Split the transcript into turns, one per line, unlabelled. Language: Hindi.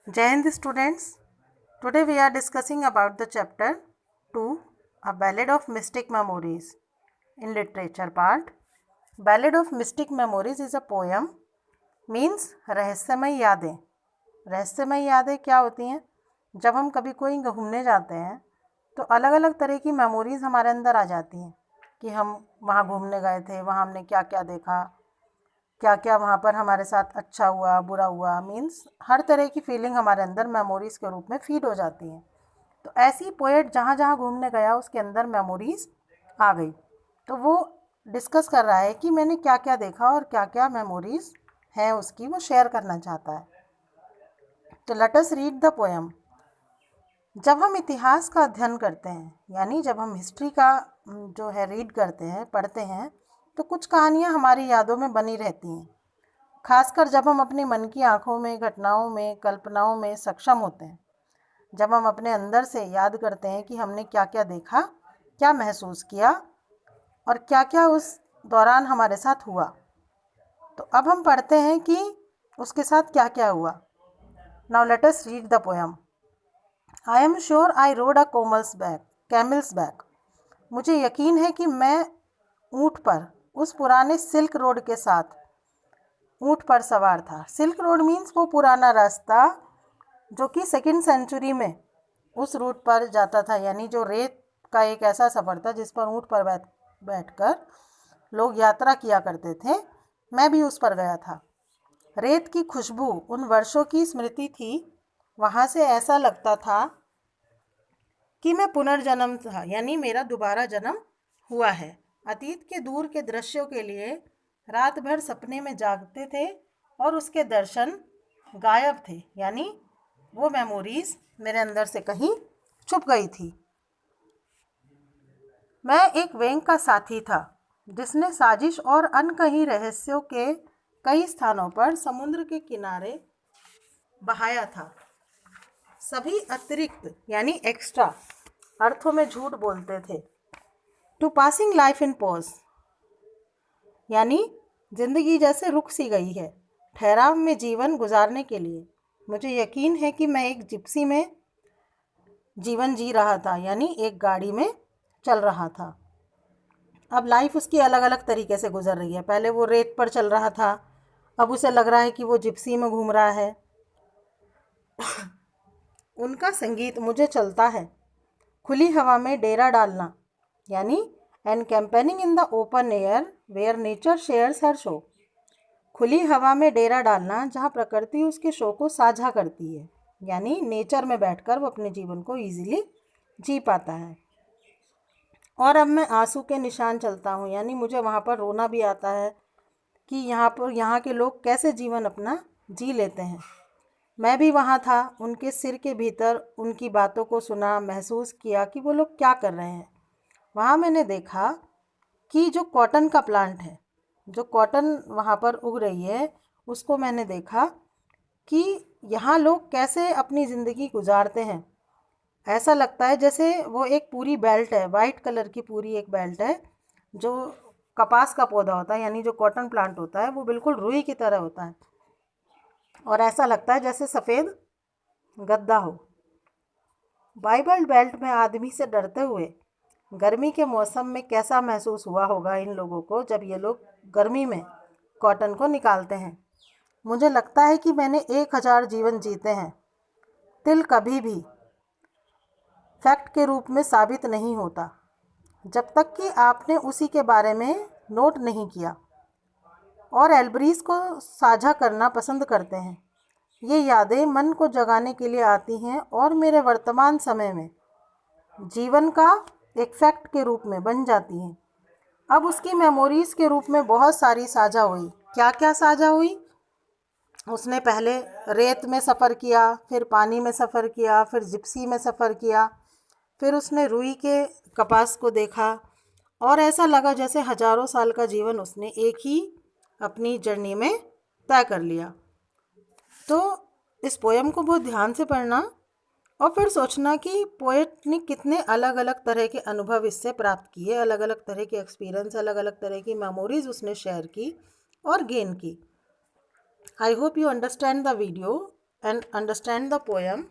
Jai Hind students. Today we are discussing about the chapter 2, A Ballad of Mystic Memories. In literature part, Ballad of Mystic Memories is a poem, means रहस्यमय यादें. रहस्यमय यादें क्या होती हैं? जब हम कभी कोई घूमने जाते हैं तो अलग अलग तरह की मेमोरीज़ हमारे अंदर आ जाती हैं कि हम वहाँ घूमने गए थे, वहाँ हमने क्या क्या देखा, क्या क्या वहाँ पर हमारे साथ अच्छा हुआ, बुरा हुआ, मीन्स हर तरह की फीलिंग हमारे अंदर मेमोरीज़ के रूप में फीड हो जाती हैं. तो ऐसी पोएट जहाँ जहाँ घूमने गया उसके अंदर मेमोरीज़ आ गई. तो वो डिस्कस कर रहा है कि मैंने क्या क्या देखा और क्या क्या मेमोरीज़ हैं उसकी, वो शेयर करना चाहता है. तो late us read the poem. जब हम इतिहास का अध्ययन करते हैं, यानी जब हम हिस्ट्री का जो है रीड करते हैं, पढ़ते हैं, तो कुछ कहानियाँ हमारी यादों में बनी रहती हैं. खासकर जब हम अपने मन की आँखों में, घटनाओं में, कल्पनाओं में सक्षम होते हैं. जब हम अपने अंदर से याद करते हैं कि हमने क्या क्या देखा, क्या महसूस किया और क्या क्या उस दौरान हमारे साथ हुआ. तो अब हम पढ़ते हैं कि उसके साथ क्या क्या हुआ. Now let us read the poem. I am sure I rode a camel's back. मुझे यकीन है कि मैं ऊँट पर उस पुराने सिल्क रोड के साथ ऊँट पर सवार था. सिल्क रोड मीन्स वो पुराना रास्ता जो कि 2nd सेंचुरी में उस रूट पर जाता था, यानी जो रेत का एक ऐसा सफ़र था जिस पर ऊँट पर बैठकर लोग यात्रा किया करते थे. मैं भी उस पर गया था. रेत की खुशबू उन वर्षों की स्मृति थी. वहाँ से ऐसा लगता था कि मैं पुनर्जन्म था, यानी मेरा दोबारा जन्म हुआ है. अतीत के दूर के दृश्यों के लिए रात भर सपने में जागते थे और उसके दर्शन गायब थे, यानी वो मेमोरीज़ मेरे अंदर से कहीं छुप गई थी. मैं एक बैंक का साथी था जिसने साजिश और अनकही रहस्यों के कई स्थानों पर समुद्र के किनारे बहाया था. सभी अतिरिक्त यानी एक्स्ट्रा अर्थों में झूठ बोलते थे. To passing life in pause, यानी जिंदगी जैसे रुक सी गई है ठहराव में जीवन गुजारने के लिए. मुझे यकीन है कि मैं एक जिप्सी में जीवन जी रहा था, यानी एक गाड़ी में चल रहा था. अब लाइफ उसकी अलग अलग तरीके से गुजर रही है. पहले वो रेत पर चल रहा था, अब उसे लग रहा है कि वो जिप्सी में घूम रहा है. उनका संगीत मुझे चलता है. खुली हवा में डेरा डालना, यानी and campaigning in the open air where nature shares her show. खुली हवा में डेरा डालना जहाँ प्रकृति उसके शो को साझा करती है, यानी नेचर में बैठकर वो अपने जीवन को ईजिली जी पाता है. और अब मैं आंसू के निशान चलता हूँ, यानी मुझे वहाँ पर रोना भी आता है कि यहाँ के लोग कैसे जीवन अपना जी लेते हैं. मैं भी वहाँ था, उनके सिर के भीतर उनकी बातों को सुना, महसूस किया कि वो लोग क्या कर रहे हैं. वहाँ मैंने देखा कि जो कॉटन का प्लांट है, जो कॉटन वहाँ पर उग रही है, उसको मैंने देखा कि यहाँ लोग कैसे अपनी ज़िंदगी गुजारते हैं. ऐसा लगता है जैसे वो एक पूरी बेल्ट है, वाइट कलर की पूरी एक बेल्ट है. जो कपास का पौधा होता है, यानी जो कॉटन प्लांट होता है, वो बिल्कुल रुई की तरह होता है और ऐसा लगता है जैसे सफ़ेद गद्दा हो. बाइबल बेल्ट में आदमी से डरते हुए गर्मी के मौसम में कैसा महसूस हुआ होगा इन लोगों को जब ये लोग गर्मी में कॉटन को निकालते हैं. मुझे लगता है कि मैंने 1000 जीवन जीते हैं. तिल कभी भी फैक्ट के रूप में साबित नहीं होता जब तक कि आपने उसी के बारे में नोट नहीं किया. और एल्ब्रीज को साझा करना पसंद करते हैं. ये यादें मन को जगाने के लिए आती हैं और मेरे वर्तमान समय में जीवन का एक फैक्ट के रूप में बन जाती हैं. अब उसकी मेमोरीज़ के रूप में बहुत सारी साझा हुई. क्या क्या साझा हुई? उसने पहले रेत में सफ़र किया, फिर पानी में सफ़र किया, फिर जिप्सी में सफ़र किया, फिर उसने रुई के कपास को देखा और ऐसा लगा जैसे हजारों साल का जीवन उसने एक ही अपनी जर्नी में तय कर लिया. तो इस पोएम को बहुत ध्यान से पढ़ना और फिर सोचना कि पोएट ने कितने अलग अलग तरह के अनुभव इससे प्राप्त किए, अलग अलग तरह के एक्सपीरियंस, अलग अलग तरह की मेमोरीज उसने शेयर की और गेन की. I hope you understand the video. and understand the poem.